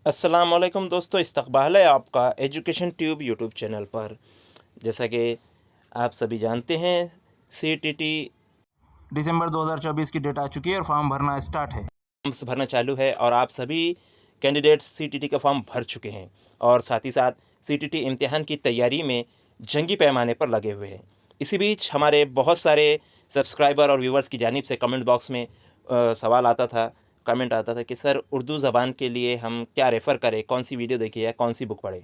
अस्सलामुअलैकुम दोस्तों, इस्तकबाल है आपका एजुकेशन ट्यूब यूट्यूब चैनल पर। जैसा कि आप सभी जानते हैं, सीटीटी दिसंबर 2024 की डेट आ चुकी है और फॉर्म भरना स्टार्ट है। फॉर्म्स भरना चालू है और आप सभी कैंडिडेट्स सीटीटी का फॉर्म भर चुके हैं और साथ ही साथ सीटीटी इम्तिहान की तैयारी में जंगी पैमाने पर लगे हुए हैं। इसी बीच हमारे बहुत सारे सब्सक्राइबर और व्यूवर्स की जानिब से कमेंट बॉक्स में सवाल आता था, कमेंट आता था कि सर उर्दू ज़बान के लिए हम क्या रेफ़र करें, कौन सी वीडियो देखिए या कौन सी बुक पढ़ें।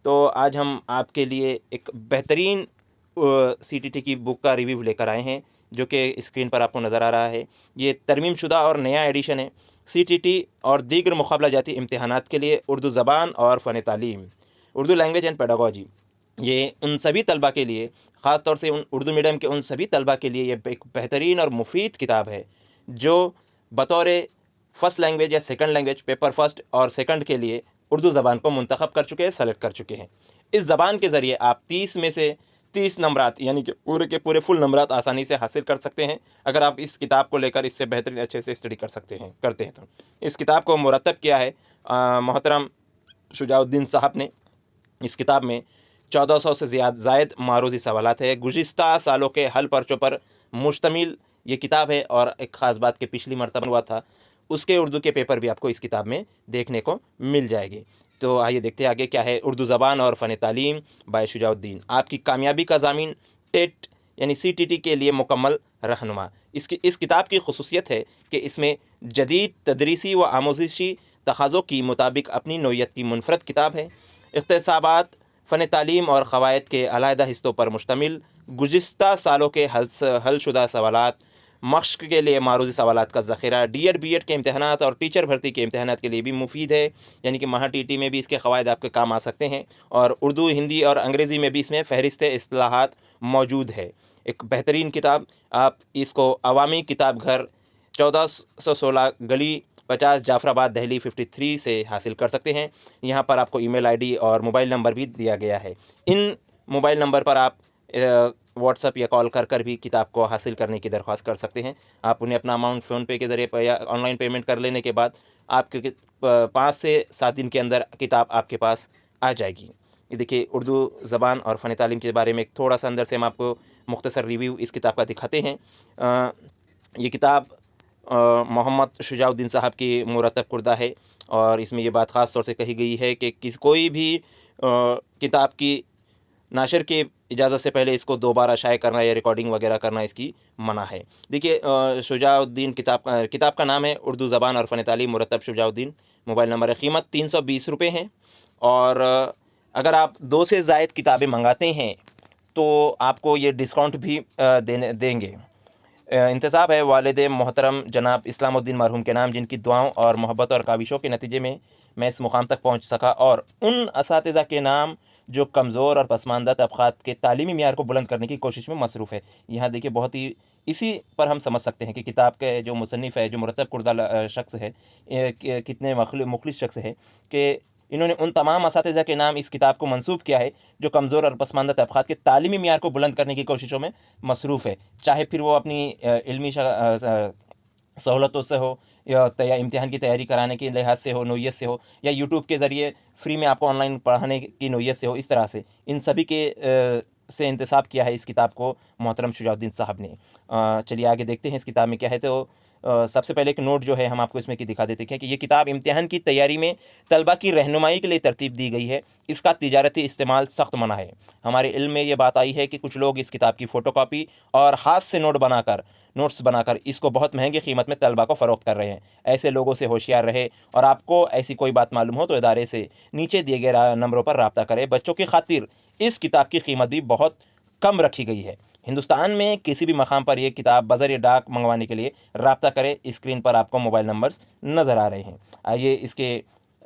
तो आज हम आपके लिए एक बेहतरीन सीटीटी की बुक का रिव्यू लेकर आए हैं, जो कि स्क्रीन पर आपको नज़र आ रहा है। ये तरमीम शुदा और नया एडिशन है सीटीटी और दीगर मुकाबला जाती इम्तहानात के लिए उर्दू ज़बान और फ़न तालीम, उर्दू लैंग्वेज एंड पेडागोजी। ये उन सभी तलबा के लिए, ख़ास तौर से उन उर्दू मीडियम के उन सभी तलबा के लिए ये एक बेहतरीन और मुफीद किताब है, जो बतौर फ़र्स्ट लैंग्वेज या सेकंड लैंग्वेज पेपर फर्स्ट और सेकंड के लिए उर्दू ज़बान को मुंतखब कर चुके हैं, सेलेक्ट कर चुके हैं। इस ज़बान के ज़रिए आप 30 में से 30 नंबरात यानी कि पूरे के पूरे फुल नंबरात आसानी से हासिल कर सकते हैं, अगर आप इस किताब को लेकर इससे बेहतरीन अच्छे से स्टडी करते हैं तो। इस किताब को मुरतब किया है मोहतरम शुजाउद्दीन साहब ने। इस किताब में 1400 से ज़ायद मारूज़ी सवालात है। गुज़िश्ता सालों के हल पर्चों पर मुश्तमिल ये किताब है और एक ख़ास बात कि पिछली मरतबा हुआ था, उसके उर्दू के पेपर भी आपको इस किताब में देखने को मिल जाएगी। तो आइए देखते हैं आगे क्या है। उर्दू ज़बान और फ़न तालीम बाय शुजाउद्दीन, आपकी कामयाबी का ज़ामीन, टेट यानी सीटीटी के लिए मुकम्मल रहनुमा। इस किताब की खुसूसियत है कि इसमें जदीद तदरीसी व आमोज़िशी तक़ाज़ों की मुताबिक अपनी नौइयत की मुनफ़रद किताब है। इक़्तिसाबात, फ़न तालीम और क़वायद के अलहदा हिस्सों पर मुश्तमिल, गुज़िश्ता सालों के हल शुदा सवालात, मश्क के लिए मारूज़ी सवालात का ज़ख़ीरा, डीएड बीएड के इम्तहानात और टीचर भर्ती के इम्तहानात के लिए भी मुफीद है, यानी कि महा टीटी में भी इसके क़वायद आपके काम आ सकते हैं। और उर्दू, हिंदी और अंग्रेज़ी में भी इसमें फ़हरिस्त इस्तिलाहात मौजूद है। एक बेहतरीन किताब। आप इसको अवामी किताब घर 1416 गली 50 जाफराबाद दिल्ली 53 से हासिल कर सकते हैं। यहाँ पर आपको ईमेल आईडी और मोबाइल नंबर भी दिया गया है। इन मोबाइल नंबर पर आप व्हाट्सअप या कॉल कर भी किताब को हासिल करने की दरख्वास्त कर सकते हैं। आप उन्हें अपना अमाउंट फ़ोनपे के ज़रिए या ऑनलाइन पेमेंट कर लेने के बाद आपके 5 से 7 दिन के अंदर किताब आपके पास आ जाएगी। ये देखिए, उर्दू ज़बान और फ़न तालीम के बारे में एक थोड़ा-सा अंदर से हम आपको मुख्तसर रिव्यू इस किताब का दिखाते हैं। ये किताब मोहम्मद शुजाउद्दीन साहब की मुरतब कुर्दा है और इसमें ये बात ख़ास तौर से कही गई है कि कोई भी किताब की नाशर की इजाज़त से पहले इसको दोबारा शाये करना या रिकॉर्डिंग वगैरह करना इसकी मना है। देखिए, शुजाउद्दीन किताब का नाम है उर्दू ज़बान और फ़न तालीम, मुरतब शुजाउद्दीन। मोबाइल नंबर है, कीमत 320 रुपये है। और अगर आप 2 से ज़ायद किताबें मंगाते हैं तो आपको ये डिस्काउंट भी देंगे। इंतसाब है वालिद मोहतरम जनाब इस्लामुद्दीन मरहूम के नाम, जिनकी दुआओं और मोहब्बत और काविशों के नतीजे में मैं इस मुकाम तक पहुँच सका, और उन असातिज़ा के नाम जो कमज़ोर और पसमानदा तबक़ात के तालीमी मियार को बुलंद करने की कोशिश में मसरूफ़ है। यहाँ देखिए, बहुत ही इसी पर हम समझ सकते हैं कि किताब के जो मुसन्निफ़ है, जो मुरतब कुर्दा शख्स है, कितने मुखलिस शख्स है कि इन्होंने उन तमाम असातिज़ा के नाम इस किताब को मंसूब किया है जो कमज़ोर और पसमानदा तबक़ात के तालीमी मियार को बुलंद करने की कोशिशों में मसरूफ़ है। चाहे फिर वो अपनी इल्मी सहूलतों से हो, या इम्तिहान की तैयारी कराने के लिहाज से हो, नोयत से हो, या यूट्यूब के ज़रिए फ्री में आपको ऑनलाइन पढ़ाने की नोयत से हो। इस तरह से इन सभी के से इंतसाब किया है इस किताब को मोहतरम शुजाउद्दीन साहब ने। चलिए आगे देखते हैं इस किताब में क्या है। तो सबसे पहले एक नोट जो है हम आपको इसमें की दिखा देते हैं कि ये किताब इम्तिहान की तैयारी में तलबा की रहनुमाई के लिए तरतीब दी गई है। इसका तिजारती इस्तेमाल सख्त मना है। हमारे इल्म में ये बात आई है कि कुछ लोग इस किताब की फ़ोटोकॉपी और हाथ से नोट्स बनाकर इसको बहुत महंगी कीमत में तलबा को फ़रोख्त कर रहे हैं। ऐसे लोगों से होशियार रहे, और आपको ऐसी कोई बात मालूम हो तो इदारे से नीचे दिए गए नंबरों पर रब्ता करें। बच्चों की खातिर इस किताब की कीमत भी बहुत कम रखी गई है। हिंदुस्तान में किसी भी मकाम पर यह किताब बज़र डाक मंगवाने के लिए रब्ता करें। स्क्रीन पर आपको मोबाइल नंबर्स नज़र आ रहे हैं। आइए इसके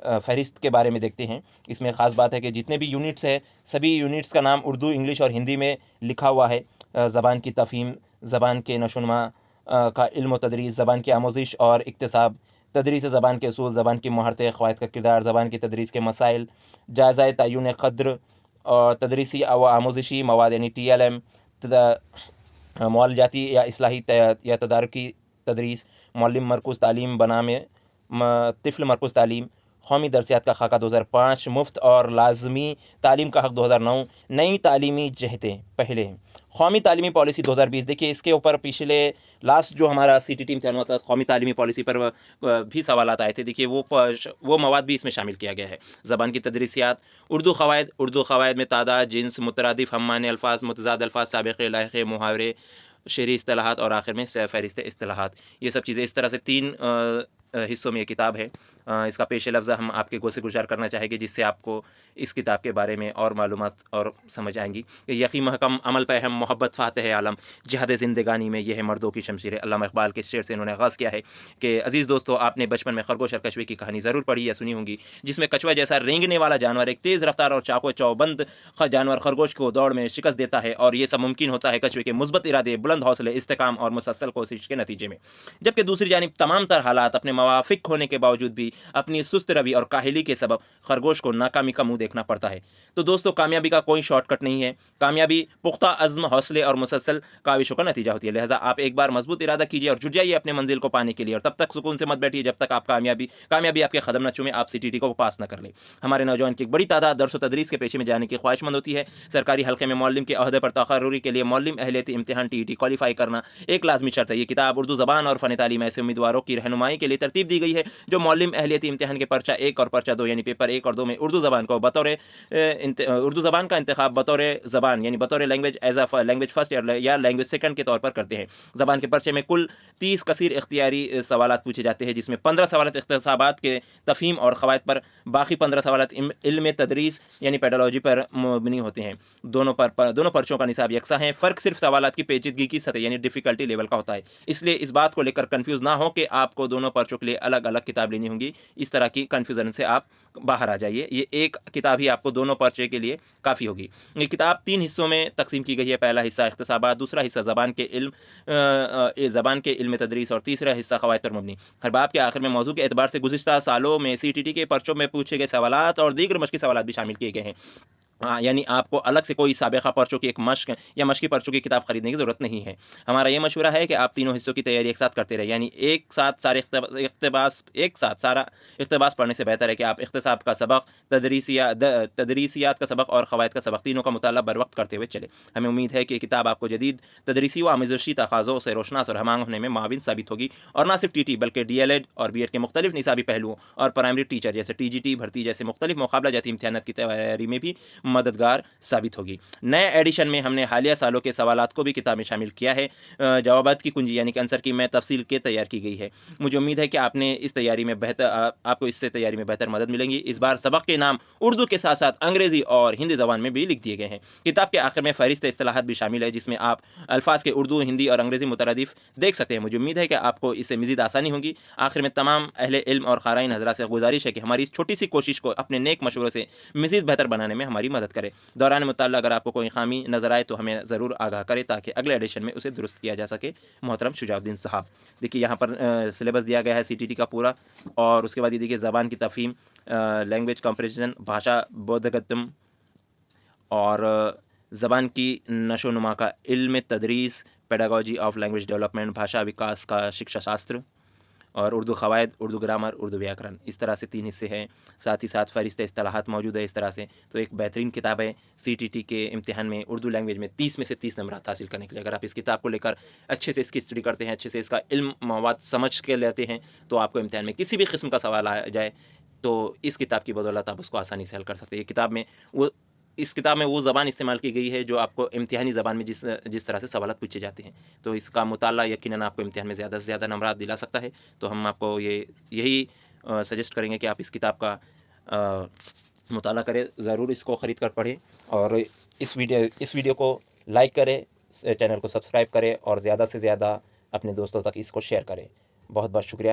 फ़हरिस्त के बारे में देखते हैं। इसमें ख़ास बात है कि जितने भी यूनिट्स है, सभी यूनिट्स का नाम उर्दू, इंग्लिश और हिंदी में लिखा हुआ है। ज़बान की तफ़हीम, ज़बान के नशोनुमा का इल्म व तदरीस, ज़बान की आमोज़िश और इक्तिसाब, तदरीस ज़बान के असूल, ज़बान की महारतें, क़वायद का किरदार, ज़बान की तदरीस के मसाइल, जायज़ा तय्युन क़द्र और तदरीसी व आमोज़िशी मवाद यानी TLM, मुआलजाती या इस्लाही या तदारुकी तदरीस, मुअल्लिम मरकूज़ तालीम बनाम तिफ़्ल मरकूज़ तालीम, قومی درسیات کا خاکہ 2005، مفت اور لازمی تعلیم کا حق 2009، نئی تعلیمی جہتیں پہلے، قومی تعلیمی پالیسی 2020۔ دیکھیے اس کے اوپر پچھلے لاسٹ جو ہمارا CTT امتحان ہوا تھا، قومی تعلیمی پالیسی پر بھی سوالات آئے تھے، دیکھیے وہ مواد بھی اس میں شامل کیا گیا ہے۔ زبان کی تدریسیات، اردو قواعد میں تعداد، جنس، مترادف، ہم معنی الفاظ، متضاد الفاظ، سابقے، لاحقے، محاورے، شعری اصطلاحات اور آخر میں فہرست اصطلاحات، یہ سب چیزیں اس طرح سے 3 حصوں میں یہ کتاب ہے۔ اس کا پیش لفظ ہم آپ کے گوشے گزار کرنا چاہیں گے، جس سے آپ کو اس کتاب کے بارے میں اور معلومات اور سمجھ آئیں گی۔ یقین محکم، عمل پہ ہم، محبت فاتح عالم، جہاد زندگانی میں یہ ہے مردوں کی شمشیر۔ علامہ اقبال کے شعر سے انہوں نے آغاز کیا ہے کہ عزیز دوستو، آپ نے بچپن میں خرگوش اور کچھوے کی کہانی ضرور پڑھی یا سنی ہوگی، جس میں کچھوا جیسا رینگنے والا جانور ایک تیز رفتار اور چاقو چوبند جانور خرگوش کو دوڑ میں شکست دیتا ہے، اور یہ سب ممکن ہوتا ہے کچھوے کے مثبت ارادے، بلند حوصلے، استحکام اور مسلسل کوشش کے نتیجے میں۔ جبکہ دوسری جانب تمام تر حالات اپنے موافق ہونے کے باوجود بھی اپنی سست روی اور کاہلی کے سبب خرگوش کو ناکامی کا منہ دیکھنا پڑتا ہے۔ تو دوستو، کامیابی کا کوئی شارٹ کٹ نہیں ہے، کامیابی پختہ عزم، حوصلے اور مسلسل کاوشوں کا نتیجہ ہوتی ہے۔ لہٰذا آپ ایک بار مضبوط ارادہ کیجیے اور جٹ جائیے اپنے منزل کو پانے کے لیے، اور تب تک سکون سے مت بیٹھیے جب تک آپ کامیابی آپ کے قدم نہ چومے، آپ CTT کو پاس نہ کر لیں۔ ہمارے نوجوان کی ایک بڑی تعداد درس و تدریس کے پیشے میں جانے کی خواہش مند ہوتی ہے۔ سرکاری حلقے میں معلم کے عہدے پر تقرری کے لیے معلم اہلیت امتحان TET کوالیفائی کرنا ایک لازمی شرط ہے۔ یہ کتاب اردو زبان اور فن تعلیم ایسے امیدواروں کی رہنمائی کے لیے ترتیب دی گئی ہے جو معلم اہلیت امتحان کے پرچہ 1 اور پرچہ 2 یعنی پیپر 1 اور 2 میں اردو زبان کا انتخاب بطور زبان یعنی بطور language as a language first یا لینگویج سیکنڈ کے طور پر کرتے ہیں۔ زبان کے پرچے میں کل 30 کثیر اختیاری سوالات پوچھے جاتے ہیں، جس میں 15 سوالات اختصابات کے تفہیم اور قواعد پر، باقی 15 سوالات علم تدریس یعنی پیڈالوجی پر مبنی ہوتے ہیں۔ دونوں پرچوں کا نصاب یکساں ہے، فرق صرف سوالات کی پیچیدگی کی سطح یعنی ڈیفیکلٹی لیول کا ہوتا ہے۔ اس لیے اس بات کو لے کر کنفیوز نہ ہو کہ آپ کو دونوں پرچوں کے لیے الگ الگ کتاب لینی ہوگی، اس طرح کی کنفیوژن سے آپ باہر آ جائیے۔ یہ ایک کتاب ہی آپ کو دونوں پرچے کے لیے کافی ہوگی۔ یہ کتاب 3 حصوں میں تقسیم کی گئی ہے۔ پہلا حصہ اختصابات، دوسرا حصہ زبان کے علم تدریس، اور تیسرا حصہ قواعد پر مبنی۔ ہر باب کے آخر میں موضوع کے اعتبار سے گزشتہ سالوں میں CTT کے پرچوں میں پوچھے گئے سوالات اور دیگر مشقی سوالات بھی شامل کیے گئے ہیں۔ یعنی آپ کو الگ سے کوئی سابقہ پرچوں کی ایک مشق یا مشقی پرچوں کی کتاب خریدنے کی ضرورت نہیں ہے۔ ہمارا یہ مشورہ ہے کہ آپ تینوں حصوں کی تیاری ایک ساتھ کرتے رہیں، یعنی ایک ساتھ سارا اقتباس پڑھنے سے بہتر ہے کہ آپ اختصاب کا سبق، تدریسیات کا سبق اور قواعد کا سبق تینوں کا مطالعہ بر وقت کرتے ہوئے چلے۔ ہمیں امید ہے کہ یہ کتاب آپ کو جدید تدریسی و آموزشی تقاضوں سے روشناس اور ہم آہنگ ہونے میں معاون ثابت ہوگی، اور نہ صرف TT بلکہ DLED اور B.Ed کے مختلف نصابی پہلوؤں اور پرائمری ٹیچر جیسے TGT بھرتی جیسے مختلف مقابلہ جاتی امتحانات کی تیاری میں بھی مددگار ثابت ہوگی۔ نئے ایڈیشن میں ہم نے حالیہ سالوں کے سوالات کو بھی کتاب میں شامل کیا ہے۔ جوابات کی کنجی یعنی کہ آنسر کی میں تفصیل کے تیار کی گئی ہے۔ مجھے امید ہے کہ آپ کو اس سے تیاری میں بہتر مدد ملیں گی۔ اس بار سبق کے نام اردو کے ساتھ ساتھ انگریزی اور ہندی زبان میں بھی لکھ دیے گئے ہیں۔ کتاب کے آخر میں فہرست اصطلاحات بھی شامل ہے، جس میں آپ الفاظ کے اردو، ہندی اور انگریزی مترادف دیکھ سکتے ہیں۔ مجھے امید ہے کہ آپ کو اس سے مزید آسانی ہوگی۔ آخر میں تمام اہل علم اور قارئین حضرات سے گزارش ہے کہ ہماری اس چھوٹی سی کوشش کو اپنے نیک مشوروں سے مزید بہتر بنانے میں ہماری مدد کرے۔ دوران مطالعہ اگر آپ کو کوئی خامی نظر آئے تو ہمیں ضرور آگاہ کرے تاکہ اگلے ایڈیشن میں اسے درست کیا جا سکے۔ محترم شجاع الدین صاحب، دیکھیے یہاں پر سلیبس دیا گیا ہے CTT کا پورا، اور اس کے بعد یہ دیکھیے زبان کی تفہیم، لینگویج کمپریزن، بھاشا بودھگتم، اور زبان کی نشو و نما کا علم تدریس، پیڈاگوجی آف لینگویج ڈیولپمنٹ، بھاشا وکاس کا شکشا شاستر، اور اردو قواعد، اردو گرامر، اردو ویاکرن، اس طرح سے 3 حصے ہیں۔ ساتھ ہی ساتھ فہرست اصطلاحات موجود ہے اس طرح سے۔ تو ایک بہترین کتاب ہے CTT کے امتحان میں اردو لینگویج میں 30 میں سے 30 نمبرات حاصل کرنے کے لیے۔ اگر آپ اس کتاب کو لے کر اچھے سے اس کی اسٹڈی کرتے ہیں، اچھے سے اس کا علم مواد سمجھ کے لیتے ہیں، تو آپ کو امتحان میں کسی بھی قسم کا سوال آ جائے تو اس کتاب کی بدولت آپ اس کو آسانی سے حل کر سکتے ہیں۔ اس کتاب میں وہ زبان استعمال کی گئی ہے جو آپ کو امتحانی زبان میں جس طرح سے سوالات پوچھے جاتے ہیں، تو اس کا مطالعہ یقیناً آپ کو امتحان میں زیادہ سے زیادہ نمبرات دلا سکتا ہے۔ تو ہم آپ کو یہی سجیسٹ کریں گے کہ آپ اس کتاب کا مطالعہ کریں، ضرور اس کو خرید کر پڑھیں، اور اس ویڈیو کو لائک کریں، چینل کو سبسکرائب کریں، اور زیادہ سے زیادہ اپنے دوستوں تک اس کو شیئر کریں۔ بہت بہت شکریہ۔